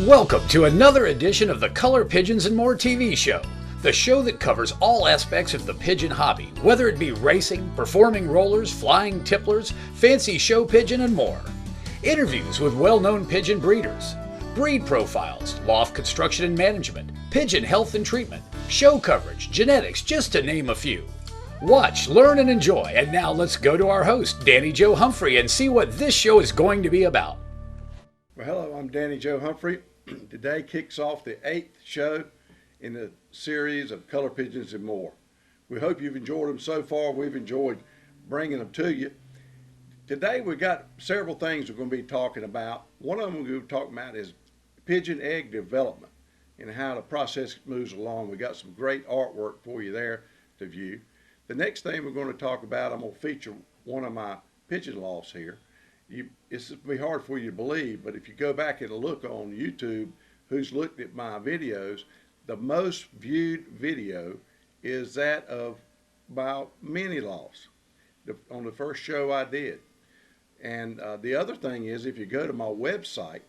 Welcome to another edition of the Color Pigeons and More TV show, the show that covers all aspects of the pigeon hobby, whether it be racing, performing rollers, flying tipplers, fancy show pigeon, and more. Interviews with well-known pigeon breeders, breed profiles, loft construction and management, pigeon health and treatment, show coverage, genetics, just to name a few. Watch, learn, and enjoy. And now let's go to our host, Danny Joe Humphrey, and see what this show is going to be about. Well, hello, I'm Danny Joe Humphrey. Today kicks off the 8th show in the series of Color Pigeons and More. We hope you've enjoyed them so far. We've enjoyed bringing them to you. Today we've got several things we're going to be talking about. One of them we're going to be talking about is pigeon egg development and how the process moves along. We got some great artwork for you there to view. The next thing we're going to talk about, I'm going to feature one of my pigeon lofts here. It's going to be hard for you to believe, but if you go back and look on YouTube, who's looked at my videos, the most viewed video is that of my mini lofts on the first show I did. And the other thing is, if you go to my website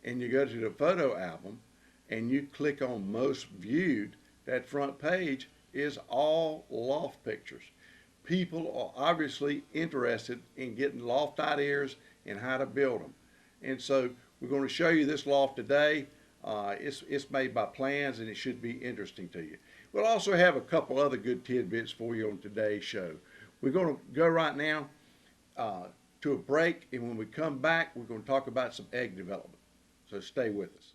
and you go to the photo album and you click on most viewed, that front page is all loft pictures. People are obviously interested in getting loft ideas and how to build them. And so we're going to show you this loft today. It's made by Plans, and it should be interesting to you. We'll also have a couple other good tidbits for you on today's show. We're going to go right now to a break, and when we come back, we're going to talk about some egg development. So stay with us.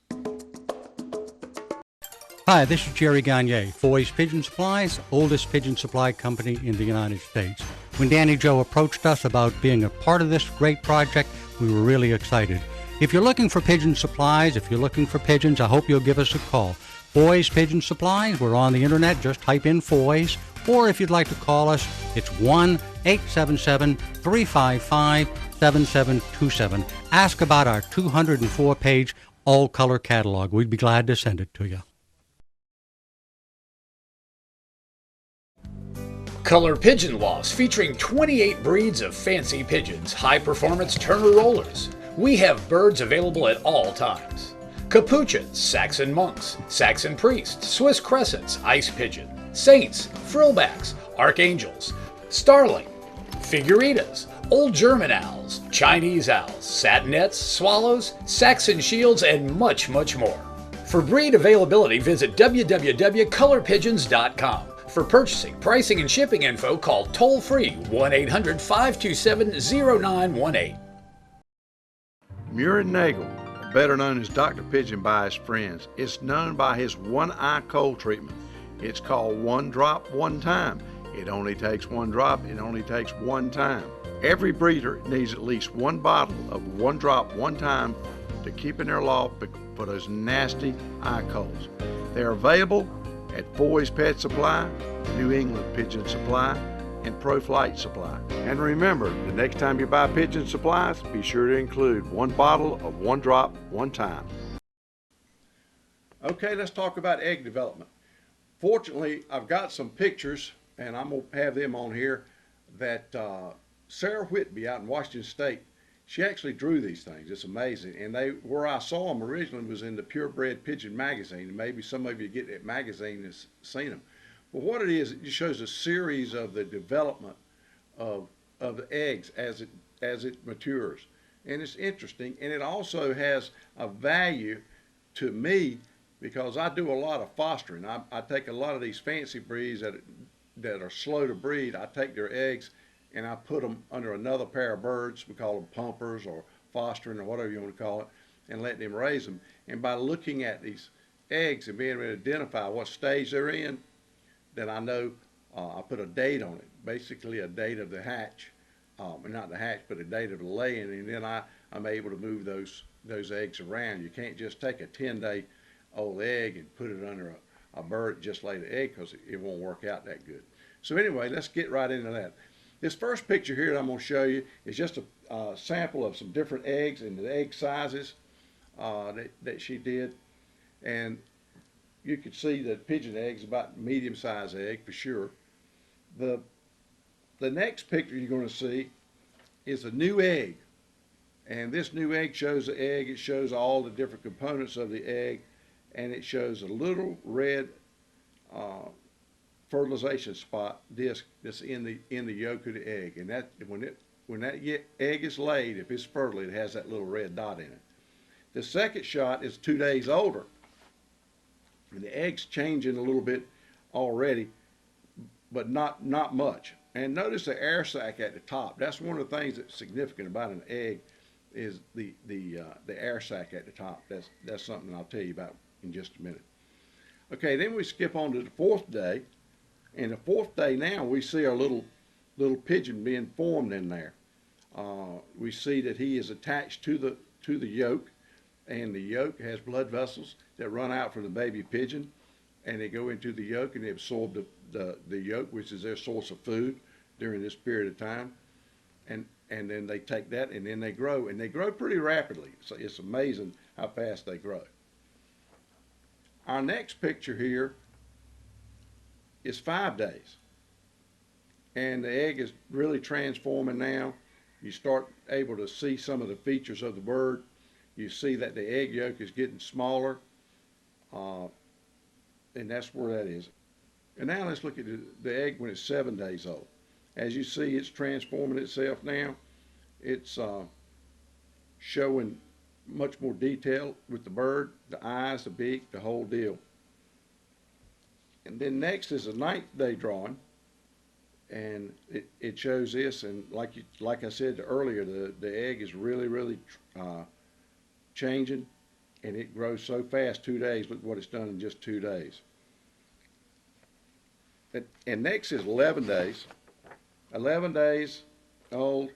Hi, this is Jerry Gagne, Foy's Pigeon Supplies, oldest pigeon supply company in the United States. When Danny Joe approached us about being a part of this great project, we were really excited. If you're looking for pigeon supplies, if you're looking for pigeons, I hope you'll give us a call. Foy's Pigeon Supplies, we're on the internet, just type in Foy's, or if you'd like to call us, it's 1-877-355-7727. Ask about our 204-page all-color catalog. We'd be glad to send it to you. Color Pigeon Lofts featuring 28 breeds of fancy pigeons, high-performance Turner rollers. We have birds available at all times. Capuchins, Saxon monks, Saxon priests, Swiss crescents, ice pigeon, saints, frillbacks, archangels, starling, figuritas, old German owls, Chinese owls, satinets, swallows, Saxon shields, and much, much more. For breed availability, visit www.colorpigeons.com. For purchasing, pricing, and shipping info, call toll-free 1-800-527-0918. Muir Nagel, better known as Dr. Pigeon by his friends, is known by his one-eye cold treatment. It's called One Drop, One Time. It only takes one drop, it only takes one time. Every breeder needs at least one bottle of One Drop, One Time to keep in their loft for those nasty eye colds. They're available at Foy's Pet Supply, New England Pigeon Supply, and Pro Flight Supply. And remember, the next time you buy pigeon supplies, be sure to include one bottle of One Drop, One Time. Okay, let's talk about egg development. Fortunately, I've got some pictures, and I'm going to have them on here, that Sarah Whitby out in Washington State, she actually drew these things. It's amazing. And where I saw them originally was in the Purebred Pigeon magazine. And maybe some of you get that magazine and has seen them. But what it is, it just shows a series of the development of the eggs as it matures. And it's interesting. And it also has a value to me because I do a lot of fostering. I take a lot of these fancy breeds that are slow to breed. I take their eggs and I put them under another pair of birds. We call them pumpers or fostering or whatever you want to call it, and let them raise them. And by looking at these eggs and being able to identify what stage they're in, then I know I put a date on it, basically a date of the hatch, not the hatch, but a date of the laying, and then I'm able to move those eggs around. You can't just take a 10-day-old egg and put it under a bird just lay the egg because it won't work out that good. So anyway, let's get right into that. This first picture here that I'm going to show you is just a sample of some different eggs and the egg sizes that she did. And you can see that pigeon eggs about medium-sized egg for sure. The next picture you're going to see is a new egg And this new egg shows the egg. It shows all the different components of the egg, and it shows a little red fertilization spot disc that's in the yolk of the egg. And that when that egg is laid, if it's fertile, it has that little red dot in it. The second shot is 2 days older, and the egg's changing a little bit already, but not much. And notice the air sac at the top. That's one of the things that's significant about an egg, is the air sac at the top. That's something I'll tell you about in just a minute. Okay, then we skip on to the 4th day, and the 4th day now we see our little pigeon being formed in there. We see that he is attached to the yolk, and the yolk has blood vessels that run out from the baby pigeon, and they go into the yolk and they absorb the yolk, which is their source of food during this period of time, and then they take that and then they grow, and they grow pretty rapidly. So it's amazing how fast they grow. Our next picture here is 5 days, and the egg is really transforming now. You start able to see some of the features of the bird. You see that the egg yolk is getting smaller, and that's where that is. And now let's look at the egg when it's 7 days old. As you see, it's transforming itself now. It's showing much more detail with the bird, the eyes, the beak, the whole deal. And then next is a 9th day drawing, and it shows this. And like I said earlier, the egg is really changing, and it grows so fast. 2 days. Look what it's done in just 2 days. And next is 11 days. 11 days old.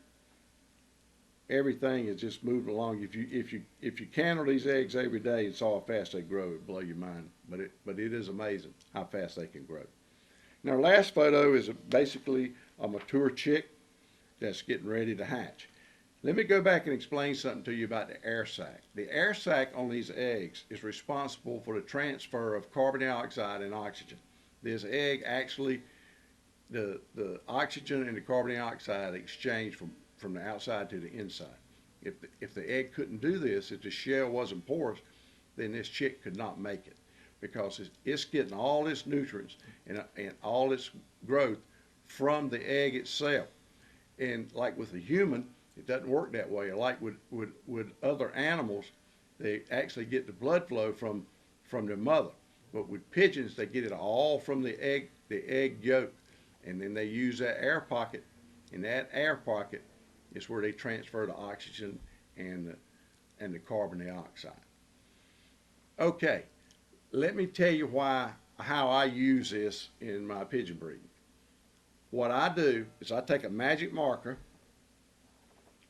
Everything is just moving along. If you candle these eggs every day and saw how fast they grow, it'd blow your mind. But it is amazing how fast they can grow. Now, our last photo is basically a mature chick that's getting ready to hatch. Let me go back and explain something to you about the air sac. The air sac on these eggs is responsible for the transfer of carbon dioxide and oxygen. This egg actually, the oxygen and the carbon dioxide exchange from the outside to the inside. If the egg couldn't do this, if the shell wasn't porous, then this chick could not make it, because it's getting all its nutrients and all its growth from the egg itself. And like with a human, it doesn't work that way. Like with other animals, they actually get the blood flow from their mother. But with pigeons, they get it all from the egg yolk, and then they use that air pocket, and that air pocket is where they transfer the oxygen and the carbon dioxide. Okay, let me tell you how I use this in my pigeon breeding. What I do is I take a magic marker,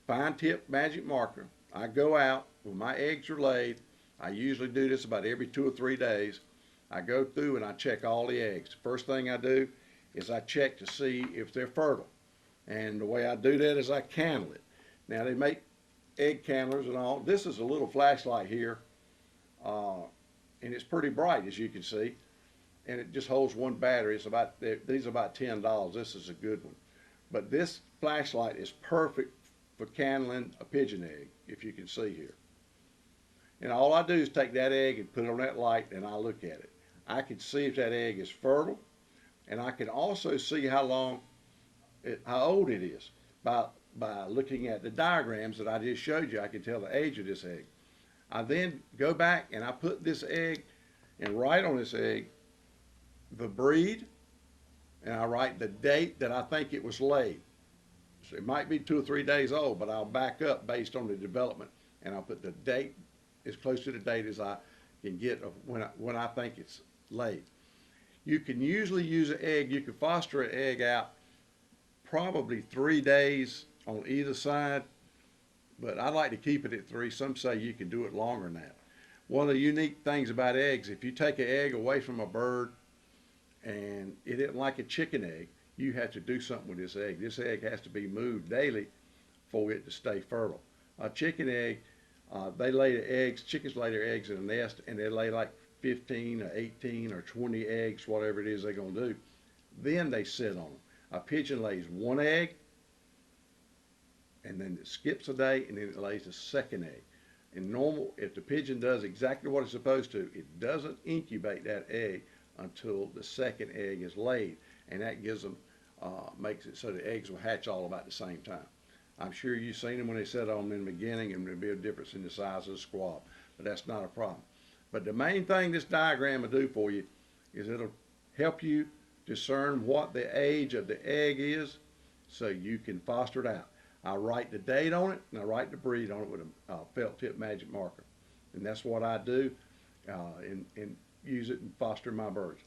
fine tip magic marker. I go out when my eggs are laid. I usually do this about every 2 or 3 days. I go through and I check all the eggs. The first thing I do is I check to see if they're fertile. And the way I do that is I candle it. Now, they make egg candlers and all. This is a little flashlight here, and it's pretty bright, as you can see. And it just holds one battery. These are about $10. This is a good one. But this flashlight is perfect for candling a pigeon egg, if you can see here. And all I do is take that egg and put it on that light, and I look at it. I can see if that egg is fertile, and I can also see how old it is by looking at the diagrams that I just showed you. I can tell the age of this egg. I then go back and I put this egg and write on this egg the breed, and I write the date that I think it was laid. So it might be 2 or 3 days old, but I'll back up based on the development, and I'll put the date as close to the date as I can get of when I think it's laid. You can usually use an egg. You can foster an egg out probably 3 days on either side, but I like to keep it at 3. Some say you can do it longer than that. One of the unique things about eggs, if you take an egg away from a bird and it isn't like a chicken egg, you have to do something with this egg. This egg has to be moved daily for it to stay fertile. A chicken egg, they lay the eggs, chickens lay their eggs in a nest, and they lay like 15 or 18 or 20 eggs, whatever it is they're going to do. Then they sit on them. A pigeon lays 1 egg, and then it skips a day, and then it lays a second egg. And normal, if the pigeon does exactly what it's supposed to, it doesn't incubate that egg until the second egg is laid, and that gives them, makes it so the eggs will hatch all about the same time. I'm sure you've seen them when they set on them in the beginning, and there'll be a difference in the size of the squab, but that's not a problem. But the main thing this diagram will do for you is it'll help you discern what the age of the egg is so you can foster it out. I write the date on it, and I write the breed on it with a felt tip magic marker. And that's what I do and use it and foster my birds.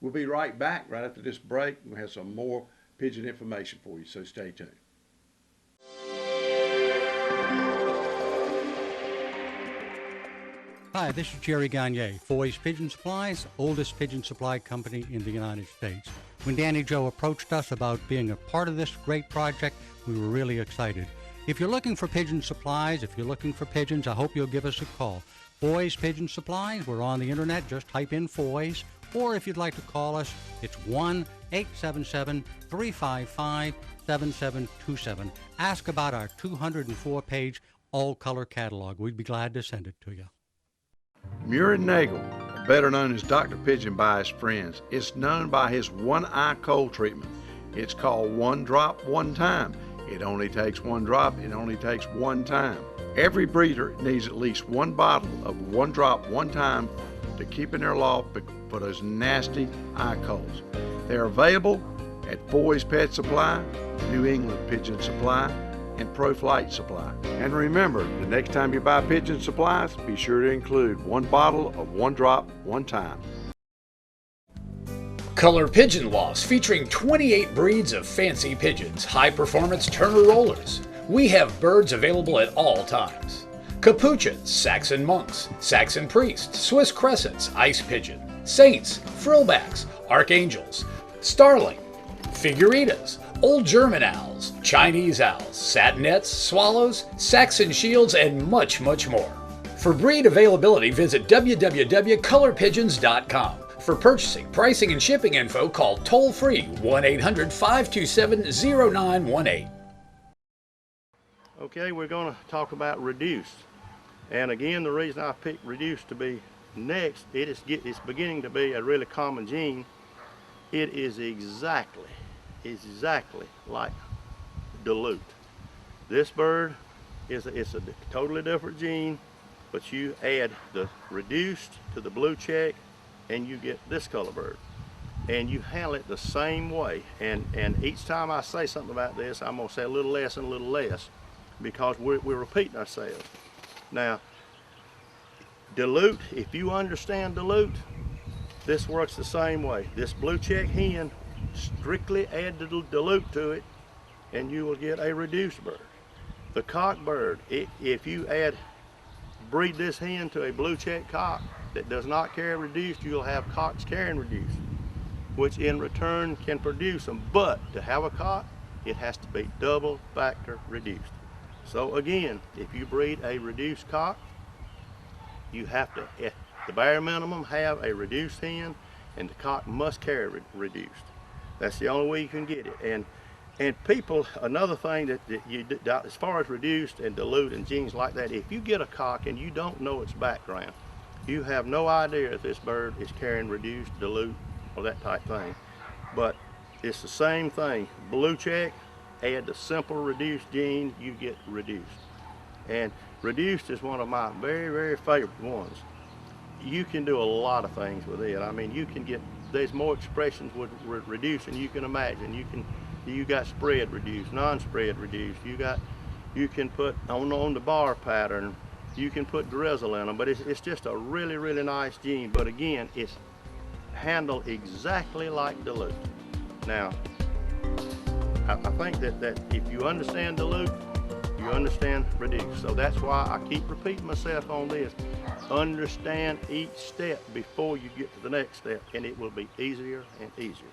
We'll be right back right after this break. We'll have some more pigeon information for you, so stay tuned. Hi, this is Jerry Gagne, Foy's Pigeon Supplies, oldest pigeon supply company in the United States. When Danny Joe approached us about being a part of this great project, we were really excited. If you're looking for pigeon supplies, if you're looking for pigeons, I hope you'll give us a call. Foy's Pigeon Supplies, we're on the internet, just type in Foy's, or if you'd like to call us, it's 1-877-355-7727. Ask about our 204-page all-color catalog. We'd be glad to send it to you. Muir Nagel, better known as Dr. Pigeon by his friends, is known by his one-eye cold treatment. It's called One Drop, One Time. It only takes one drop, it only takes one time. Every breeder needs at least one bottle of One Drop, One Time to keep in their loft for those nasty eye colds. They're available at Foy's Pet Supply, New England Pigeon Supply, and Pro Flight Supply. And remember, the next time you buy pigeon supplies, be sure to include one bottle of One Drop, One Time. Color Pigeon Loss, featuring 28 breeds of fancy pigeons, high-performance Turner rollers. We have birds available at all times. Capuchins, Saxon monks, Saxon priests, Swiss crescents, ice pigeon, saints, frillbacks, archangels, starling, figuritas, old German owls, Chinese owls, satinets, swallows, Saxon shields, and much, much more. For breed availability, visit www.colorpigeons.com. For purchasing, pricing, and shipping info, call toll-free 1-800-527-0918. Okay, we're going to talk about reduced. And again, the reason I picked reduced to be next, it's beginning to be a really common gene. It is exactly like dilute. This bird it's a totally different gene, but you add the reduced to the blue check and you get this color bird, and you handle it the same way. And each time I say something about this, I'm going to say a little less and a little less, because we're repeating ourselves. Now, dilute, if you understand dilute, this works the same way. This blue check hen, strictly add the dilute to it and you will get a reduced bird. The cock bird, if you breed this hen to a blue check cock that does not carry reduced, you'll have cocks carrying reduced, which in return can produce them. But to have a cock, it has to be double factor reduced. So again, if you breed a reduced cock, you have to, at the bare minimum, have a reduced hen, and the cock must carry reduced. That's the only way you can get it. And people, another thing that you, as far as reduced and dilute and genes like that, if you get a cock and you don't know its background, you have no idea if this bird is carrying reduced, dilute, or that type thing. But it's the same thing. Blue check, add the simple reduced gene, you get reduced. And reduced is one of my very, very favorite ones. You can do a lot of things with it. I mean, you can get, there's more expressions with reduced than you can imagine. You got spread reduced, non-spread reduced. You can put on the bar pattern. You can put drizzle in them, but it's just a really, really nice gene. But again, it's handled exactly like dilute. Now, I think that if you understand dilute, you understand reduce. So that's why I keep repeating myself on this. Understand each step before you get to the next step, and it will be easier and easier.